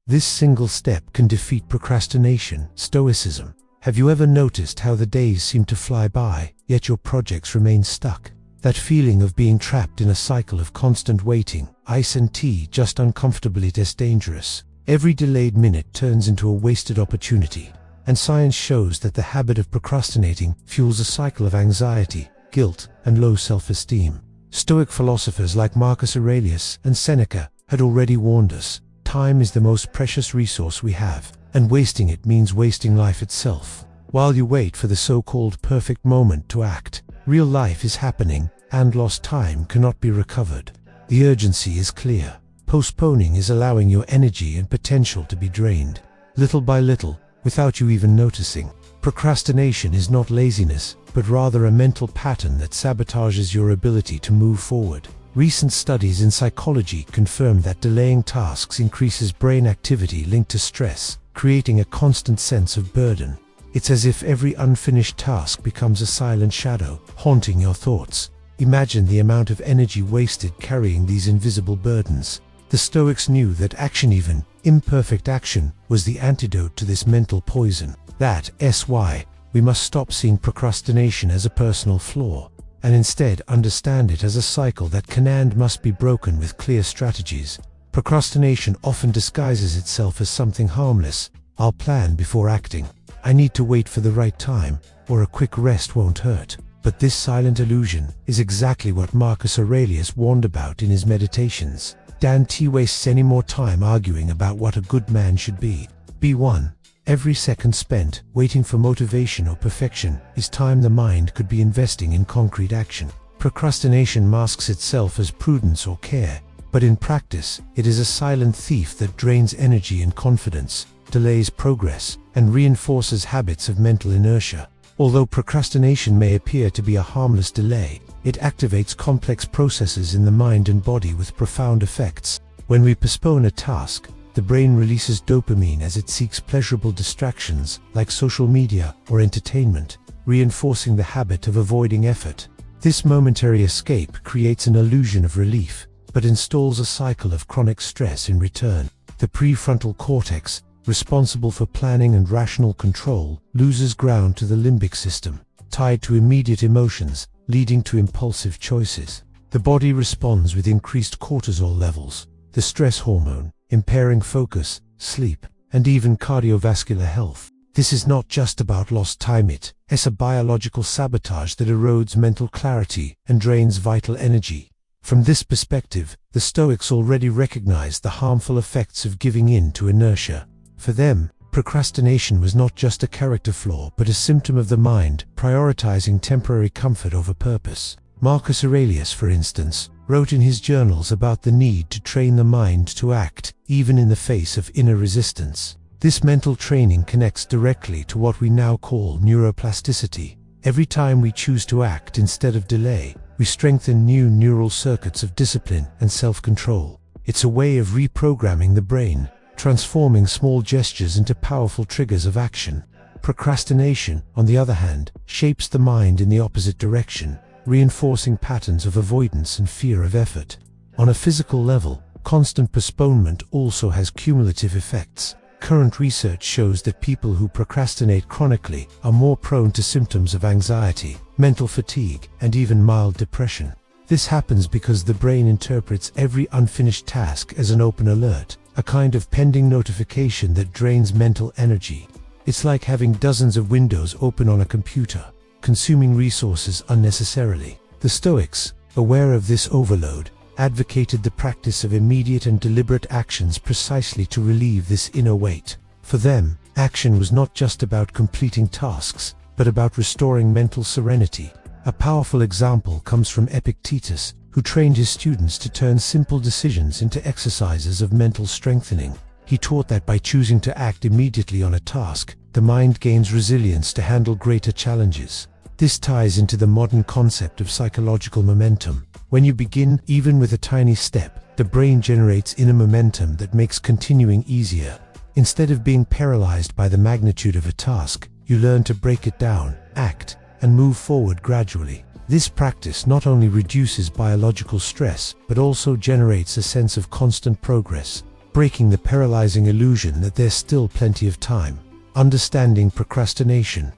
This single step can defeat procrastination. Stoicism. Have you ever noticed how the days seem to fly by, yet your projects remain stuck? That feeling of being trapped in a cycle of constant waiting, ice and tea just uncomfortably dangerous. Every delayed minute turns into a wasted opportunity. And science shows that the habit of procrastinating fuels a cycle of anxiety, guilt, and low self-esteem. Stoic philosophers like Marcus Aurelius and Seneca had already warned us, time is the most precious resource we have, and wasting it means wasting life itself. While you wait for the so-called perfect moment to act, real life is happening, and lost time cannot be recovered. The urgency is clear. Postponing is allowing your energy and potential to be drained, little by little, without you even noticing. Procrastination is not laziness, but rather a mental pattern that sabotages your ability to move forward. Recent studies in psychology confirm that delaying tasks increases brain activity linked to stress, creating a constant sense of burden. It's as if every unfinished task becomes a silent shadow, haunting your thoughts. Imagine the amount of energy wasted carrying these invisible burdens. The Stoics knew that action, even imperfect action, was the antidote to this mental poison. That's why we must stop seeing procrastination as a personal flaw, and instead understand it as a cycle that can and must be broken with clear strategies. Procrastination often disguises itself as something harmless. I'll plan before acting. I need to wait for the right time, or a quick rest won't hurt. But this silent illusion is exactly what Marcus Aurelius warned about in his Meditations. Don't waste any more time arguing about what a good man should be. Be one. Every second spent waiting for motivation or perfection is time the mind could be investing in concrete action. Procrastination masks itself as prudence or care, but in practice, it is a silent thief that drains energy and confidence, delays progress, and reinforces habits of mental inertia. Although procrastination may appear to be a harmless delay, it activates complex processes in the mind and body with profound effects. When we postpone a task, the brain releases dopamine as it seeks pleasurable distractions like social media or entertainment, reinforcing the habit of avoiding effort. This momentary escape creates an illusion of relief, but installs a cycle of chronic stress in return. The prefrontal cortex, responsible for planning and rational control, loses ground to the limbic system, tied to immediate emotions, leading to impulsive choices. The body responds with increased cortisol levels, the stress hormone, impairing focus, sleep, and even cardiovascular health. This is not just about lost time, it's a biological sabotage that erodes mental clarity and drains vital energy. From this perspective, the Stoics already recognized the harmful effects of giving in to inertia. For them, procrastination was not just a character flaw but a symptom of the mind prioritizing temporary comfort over purpose. Marcus Aurelius, for instance, wrote in his journals about the need to train the mind to act, even in the face of inner resistance. This mental training connects directly to what we now call neuroplasticity. Every time we choose to act instead of delay, we strengthen new neural circuits of discipline and self-control. It's a way of reprogramming the brain, transforming small gestures into powerful triggers of action. Procrastination, on the other hand, shapes the mind in the opposite direction, reinforcing patterns of avoidance and fear of effort. On a physical level, constant postponement also has cumulative effects. Current research shows that people who procrastinate chronically are more prone to symptoms of anxiety, mental fatigue, and even mild depression. This happens because the brain interprets every unfinished task as an open alert, a kind of pending notification that drains mental energy. It's like having dozens of windows open on a computer, consuming resources unnecessarily. The Stoics, aware of this overload, advocated the practice of immediate and deliberate actions precisely to relieve this inner weight. For them, action was not just about completing tasks, but about restoring mental serenity. A powerful example comes from Epictetus, who trained his students to turn simple decisions into exercises of mental strengthening. He taught that by choosing to act immediately on a task, the mind gains resilience to handle greater challenges. This ties into the modern concept of psychological momentum. When you begin, even with a tiny step, the brain generates inner momentum that makes continuing easier. Instead of being paralyzed by the magnitude of a task, you learn to break it down, act, and move forward gradually. This practice not only reduces biological stress, but also generates a sense of constant progress. breaking the paralyzing illusion that there's still plenty of time. Understanding procrastination's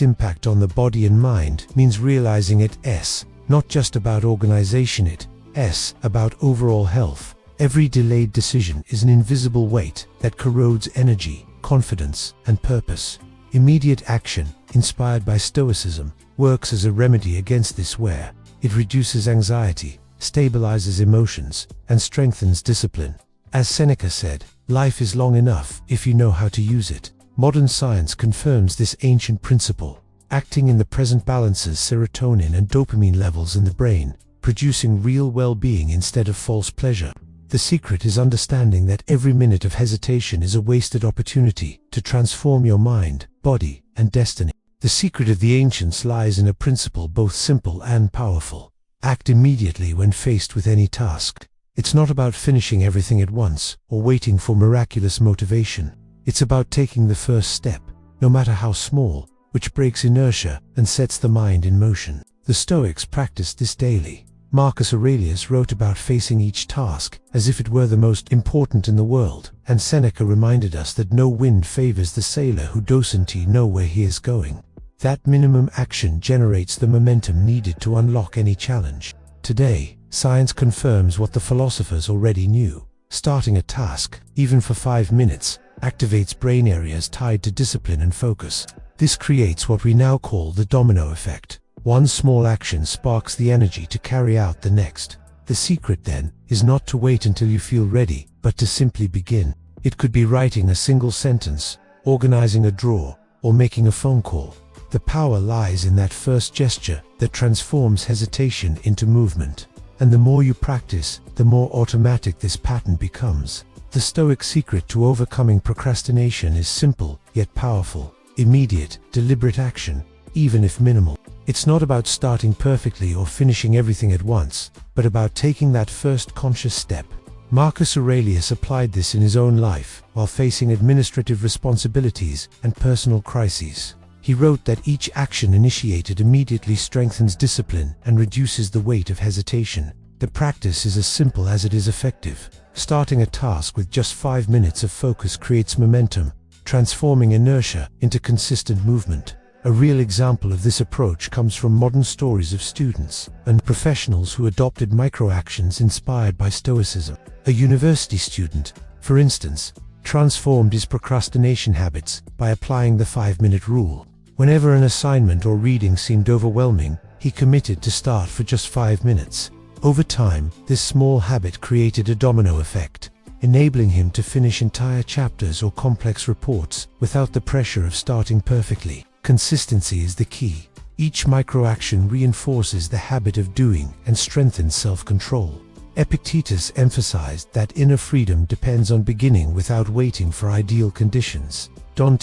impact on the body and mind means realizing it's not just about organization, it's about overall health. Every delayed decision is an invisible weight that corrodes energy, confidence, and purpose. Immediate action, inspired by Stoicism, works as a remedy against this wear. It reduces anxiety, stabilizes emotions, and strengthens discipline. As Seneca said, life is long enough if you know how to use it. Modern science confirms this ancient principle. Acting in the present balances serotonin and dopamine levels in the brain, producing real well-being instead of false pleasure. The secret is understanding that every minute of hesitation is a wasted opportunity to transform your mind, body, and destiny. The secret of the ancients lies in a principle both simple and powerful. Act immediately when faced with any task. It's not about finishing everything at once or waiting for miraculous motivation. It's about taking the first step, no matter how small, which breaks inertia and sets the mind in motion. The Stoics practiced this daily. Marcus Aurelius wrote about facing each task as if it were the most important in the world, and Seneca reminded us that no wind favors the sailor who doesn't know where he is going. That minimum action generates the momentum needed to unlock any challenge. Today, science confirms what the philosophers already knew. Starting a task, even for 5 minutes, activates brain areas tied to discipline and focus. This creates what we now call the domino effect. One small action sparks the energy to carry out the next. The secret, then, is not to wait until you feel ready, but to simply begin. It could be writing a single sentence, organizing a drawer, or making a phone call. The power lies in that first gesture that transforms hesitation into movement. And the more you practice, the more automatic this pattern becomes. The Stoic secret to overcoming procrastination is simple, yet powerful. Immediate, deliberate action, even if minimal. It's not about starting perfectly or finishing everything at once, but about taking that first conscious step. Marcus Aurelius applied this in his own life while facing administrative responsibilities and personal crises. He wrote that each action initiated immediately strengthens discipline and reduces the weight of hesitation. The practice is as simple as it is effective. Starting a task with just 5 minutes of focus creates momentum, transforming inertia into consistent movement. A real example of this approach comes from modern stories of students and professionals who adopted micro-actions inspired by Stoicism. A university student, for instance, transformed his procrastination habits by applying the 5-minute rule. Whenever an assignment or reading seemed overwhelming, he committed to start for just 5 minutes. Over time, this small habit created a domino effect, enabling him to finish entire chapters or complex reports without the pressure of starting perfectly. Consistency is the key. Each micro-action reinforces the habit of doing and strengthens self-control. Epictetus emphasized that inner freedom depends on beginning without waiting for ideal conditions. Don't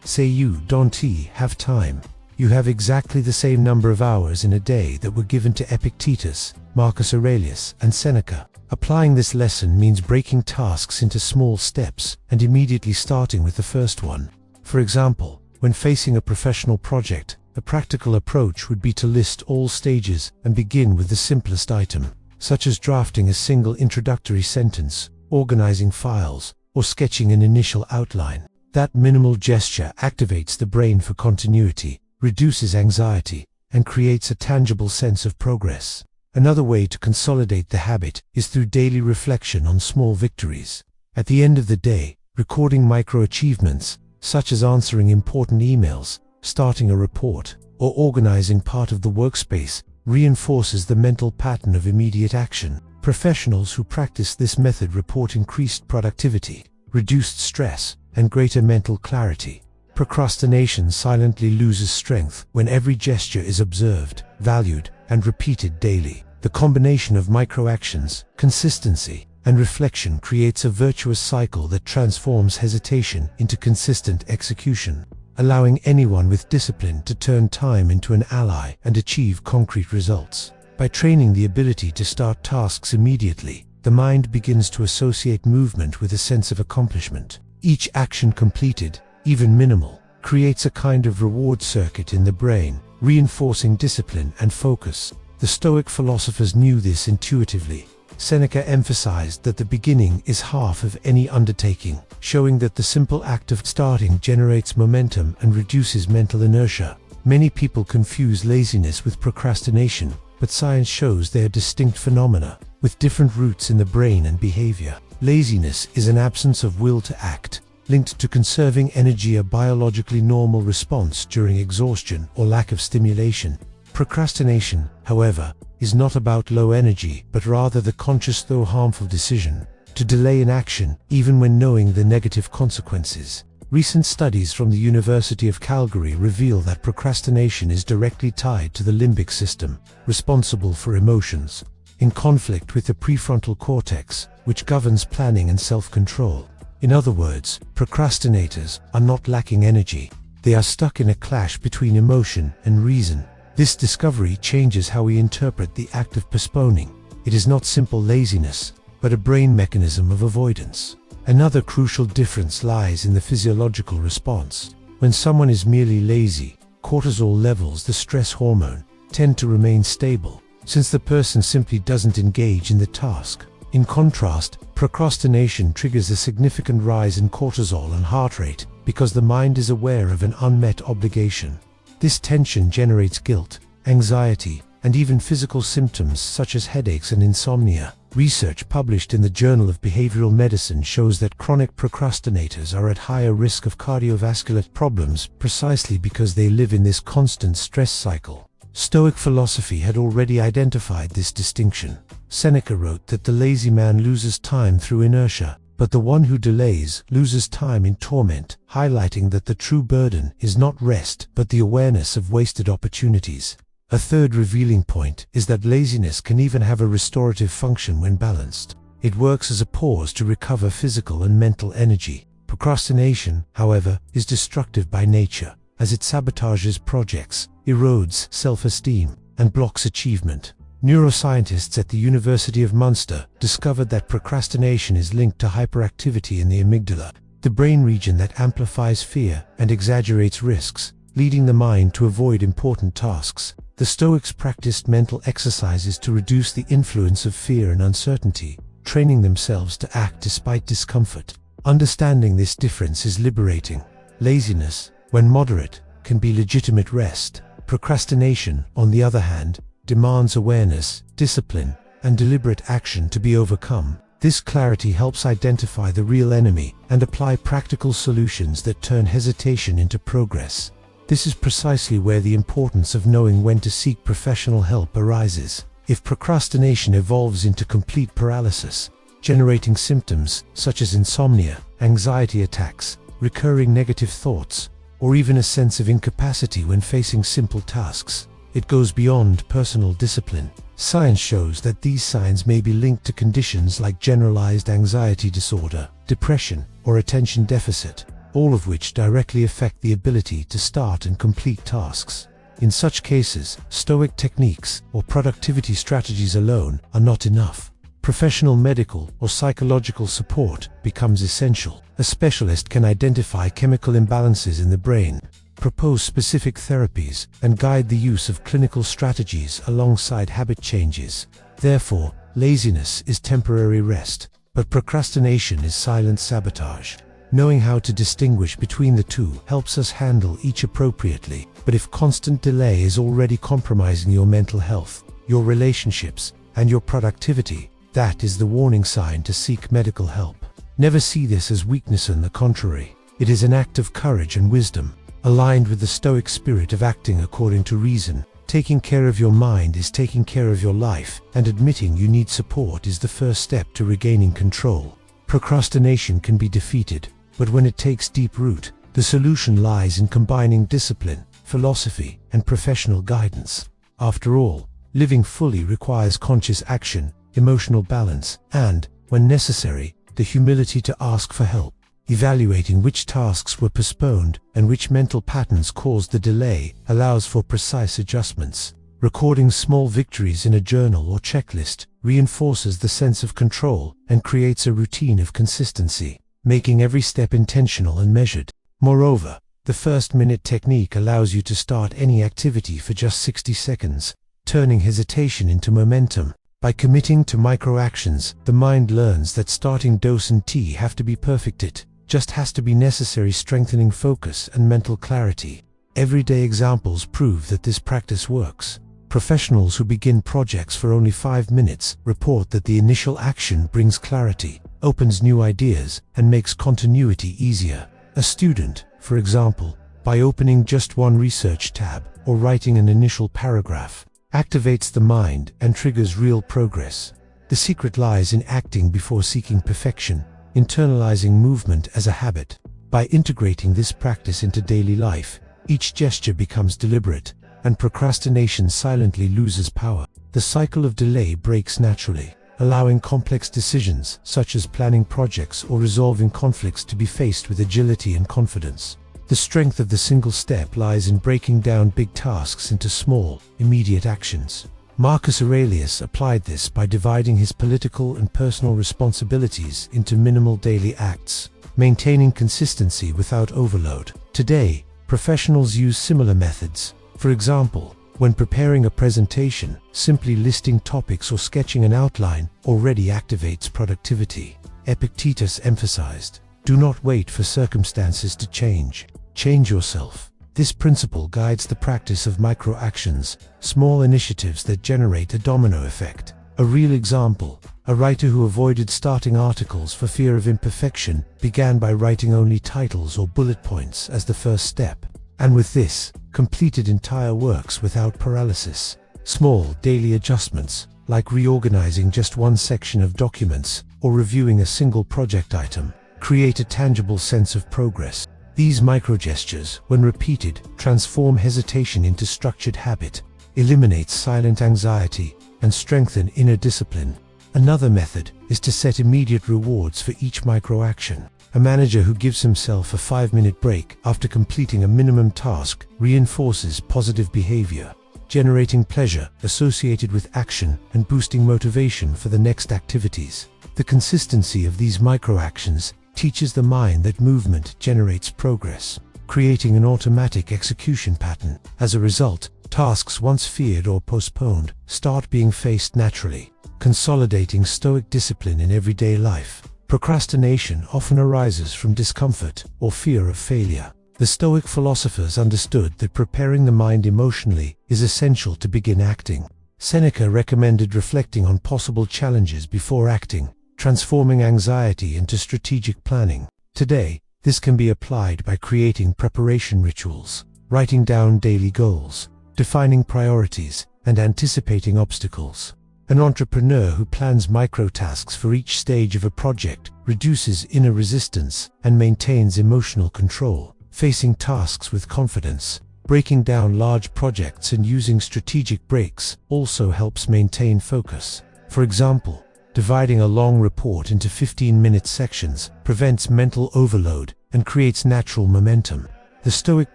say you don't have time. You have exactly the same number of hours in a day that were given to Epictetus, Marcus Aurelius, and Seneca. Applying this lesson means breaking tasks into small steps and immediately starting with the first one. For example, when facing a professional project, a practical approach would be to list all stages and begin with the simplest item, such as drafting a single introductory sentence, organizing files, or sketching an initial outline. That minimal gesture activates the brain for continuity, reduces anxiety, and creates a tangible sense of progress. Another way to consolidate the habit is through daily reflection on small victories. At the end of the day, recording micro-achievements, such as answering important emails, starting a report, or organizing part of the workspace, reinforces the mental pattern of immediate action. Professionals who practice this method report increased productivity, reduced stress, and greater mental clarity. Procrastination silently loses strength when every gesture is observed, valued, and repeated daily. The combination of micro-actions, consistency, and reflection creates a virtuous cycle that transforms hesitation into consistent execution, allowing anyone with discipline to turn time into an ally and achieve concrete results. By training the ability to start tasks immediately, the mind begins to associate movement with a sense of accomplishment. Each action completed, even minimal, creates a kind of reward circuit in the brain, reinforcing discipline and focus. The Stoic philosophers knew this intuitively. Seneca emphasized that the beginning is half of any undertaking, showing that the simple act of starting generates momentum and reduces mental inertia. Many people confuse laziness with procrastination, but science shows they are distinct phenomena, with different roots in the brain and behavior. Laziness is an absence of will to act, linked to conserving energy, a biologically normal response during exhaustion or lack of stimulation. Procrastination, however, is not about low energy, but rather the conscious though harmful decision to delay an action, even when knowing the negative consequences. Recent studies from the University of Calgary reveal that procrastination is directly tied to the limbic system, responsible for emotions, in conflict with the prefrontal cortex, which governs planning and self-control. In other words, procrastinators are not lacking energy. They are stuck in a clash between emotion and reason. This discovery changes how we interpret the act of postponing. It is not simple laziness, but a brain mechanism of avoidance. Another crucial difference lies in the physiological response. When someone is merely lazy, cortisol levels, the stress hormone, tend to remain stable, since the person simply doesn't engage in the task. In contrast, procrastination triggers a significant rise in cortisol and heart rate because the mind is aware of an unmet obligation. This tension generates guilt, anxiety, and even physical symptoms such as headaches and insomnia. Research published in the Journal of Behavioral Medicine shows that chronic procrastinators are at higher risk of cardiovascular problems precisely because they live in this constant stress cycle. Stoic philosophy had already identified this distinction. Seneca wrote that the lazy man loses time through inertia, but the one who delays loses time in torment, highlighting that the true burden is not rest but the awareness of wasted opportunities. A third revealing point is that laziness can even have a restorative function when balanced. It works as a pause to recover physical and mental energy. Procrastination, however, is destructive by nature, as it sabotages projects, erodes self-esteem, and blocks achievement. Neuroscientists at the University of Munster discovered that procrastination is linked to hyperactivity in the amygdala, the brain region that amplifies fear and exaggerates risks, leading the mind to avoid important tasks. The Stoics practiced mental exercises to reduce the influence of fear and uncertainty, training themselves to act despite discomfort. Understanding this difference is liberating. Laziness, when moderate, can be legitimate rest. Procrastination, on the other hand, demands awareness, discipline, and deliberate action to be overcome. This clarity helps identify the real enemy and apply practical solutions that turn hesitation into progress. This is precisely where the importance of knowing when to seek professional help arises. If procrastination evolves into complete paralysis, generating symptoms such as insomnia, anxiety attacks, recurring negative thoughts, or even a sense of incapacity when facing simple tasks, it goes beyond personal discipline. Science shows that these signs may be linked to conditions like generalized anxiety disorder, depression, or attention deficit, all of which directly affect the ability to start and complete tasks. In such cases, Stoic techniques or productivity strategies alone are not enough. Professional medical or psychological support becomes essential. A specialist can identify chemical imbalances in the brain, propose specific therapies, and guide the use of clinical strategies alongside habit changes. Therefore, laziness is temporary rest, but procrastination is silent sabotage. Knowing how to distinguish between the two helps us handle each appropriately. But if constant delay is already compromising your mental health, your relationships, and your productivity, that is the warning sign to seek medical help. Never see this as weakness. On the contrary, it is an act of courage and wisdom, aligned with the Stoic spirit of acting according to reason. Taking care of your mind is taking care of your life, and admitting you need support is the first step to regaining control. Procrastination can be defeated, but when it takes deep root, the solution lies in combining discipline, philosophy, and professional guidance. After all, living fully requires conscious action, emotional balance, and, when necessary, the humility to ask for help. Evaluating which tasks were postponed and which mental patterns caused the delay allows for precise adjustments. Recording small victories in a journal or checklist reinforces the sense of control and creates a routine of consistency, making every step intentional and measured. Moreover, the first-minute technique allows you to start any activity for just 60 seconds, turning hesitation into momentum. By committing to micro-actions, the mind learns that starting dose and tea have to be perfect. It just has to be necessary, strengthening focus and mental clarity. Everyday examples prove that this practice works. Professionals who begin projects for only 5 minutes report that the initial action brings clarity, opens new ideas, and makes continuity easier. A student, for example, by opening just one research tab or writing an initial paragraph, activates the mind and triggers real progress. The secret lies in acting before seeking perfection, internalizing movement as a habit. By integrating this practice into daily life, each gesture becomes deliberate, and procrastination silently loses power. The cycle of delay breaks naturally, allowing complex decisions such as planning projects or resolving conflicts to be faced with agility and confidence. The strength of the single step lies in breaking down big tasks into small, immediate actions. Marcus Aurelius applied this by dividing his political and personal responsibilities into minimal daily acts, maintaining consistency without overload. Today, professionals use similar methods. For example, when preparing a presentation, simply listing topics or sketching an outline already activates productivity. Epictetus emphasized, "Do not wait for circumstances to change. Change yourself." This principle guides the practice of micro-actions, small initiatives that generate a domino effect. A real example: a writer who avoided starting articles for fear of imperfection began by writing only titles or bullet points as the first step, and with this, completed entire works without paralysis. Small daily adjustments, like reorganizing just one section of documents or reviewing a single project item, create a tangible sense of progress. These micro-gestures, when repeated, transform hesitation into structured habit, eliminate silent anxiety, and strengthen inner discipline. Another method is to set immediate rewards for each micro-action. A manager who gives himself a 5-minute break after completing a minimum task reinforces positive behavior, generating pleasure associated with action and boosting motivation for the next activities. The consistency of these micro-actions teaches the mind that movement generates progress, creating an automatic execution pattern. As a result, tasks once feared or postponed start being faced naturally, consolidating Stoic discipline in everyday life. Procrastination often arises from discomfort or fear of failure. The Stoic philosophers understood that preparing the mind emotionally is essential to begin acting. Seneca recommended reflecting on possible challenges before acting, transforming anxiety into strategic planning. Today, this can be applied by creating preparation rituals, writing down daily goals, defining priorities, and anticipating obstacles. An entrepreneur who plans micro-tasks for each stage of a project reduces inner resistance and maintains emotional control, facing tasks with confidence. Breaking down large projects and using strategic breaks also helps maintain focus. For example, dividing a long report into 15-minute sections prevents mental overload and creates natural momentum. The Stoic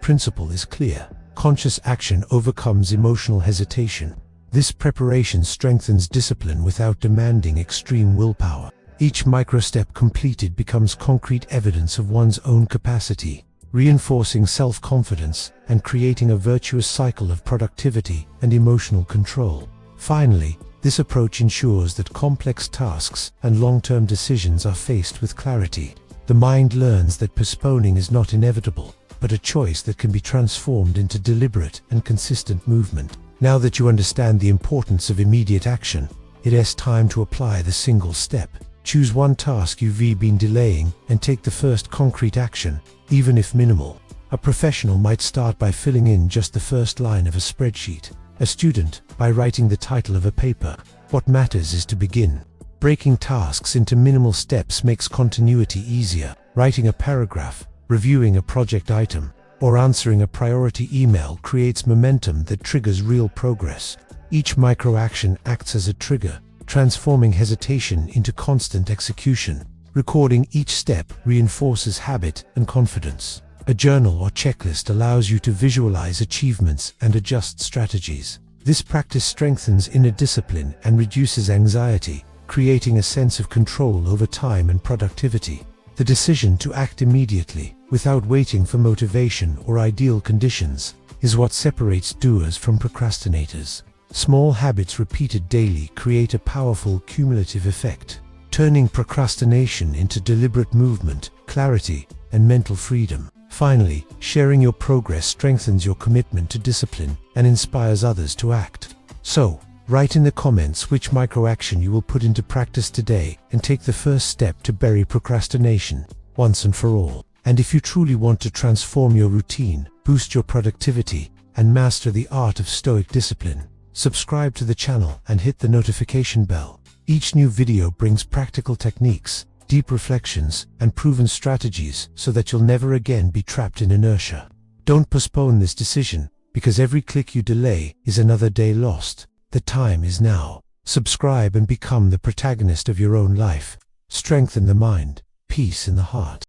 principle is clear: conscious action overcomes emotional hesitation. This preparation strengthens discipline without demanding extreme willpower. Each micro-step completed becomes concrete evidence of one's own capacity, reinforcing self-confidence and creating a virtuous cycle of productivity and emotional control. Finally, this approach ensures that complex tasks and long-term decisions are faced with clarity. The mind learns that postponing is not inevitable, but a choice that can be transformed into deliberate and consistent movement. Now that you understand the importance of immediate action, it is time to apply the single step. Choose one task you've been delaying and take the first concrete action, even if minimal. A professional might start by filling in just the first line of a spreadsheet. A student, by writing the title of a paper. What matters is to begin. Breaking tasks into minimal steps makes continuity easier. Writing a paragraph, reviewing a project item, or answering a priority email creates momentum that triggers real progress. Each micro-action acts as a trigger, transforming hesitation into constant execution. Recording each step reinforces habit and confidence. A journal or checklist allows you to visualize achievements and adjust strategies. This practice strengthens inner discipline and reduces anxiety, creating a sense of control over time and productivity. The decision to act immediately, without waiting for motivation or ideal conditions, is what separates doers from procrastinators. Small habits repeated daily create a powerful cumulative effect, turning procrastination into deliberate movement, clarity, and mental freedom. Finally, sharing your progress strengthens your commitment to discipline and inspires others to act. So, write in the comments which micro-action you will put into practice today and take the first step to bury procrastination once and for all. And if you truly want to transform your routine, boost your productivity, and master the art of Stoic discipline, subscribe to the channel and hit the notification bell. Each new video brings practical techniques, deep reflections, and proven strategies so that you'll never again be trapped in inertia. Don't postpone this decision, because every click you delay is another day lost. The time is now. Subscribe and become the protagonist of your own life. Strengthen the mind, peace in the heart.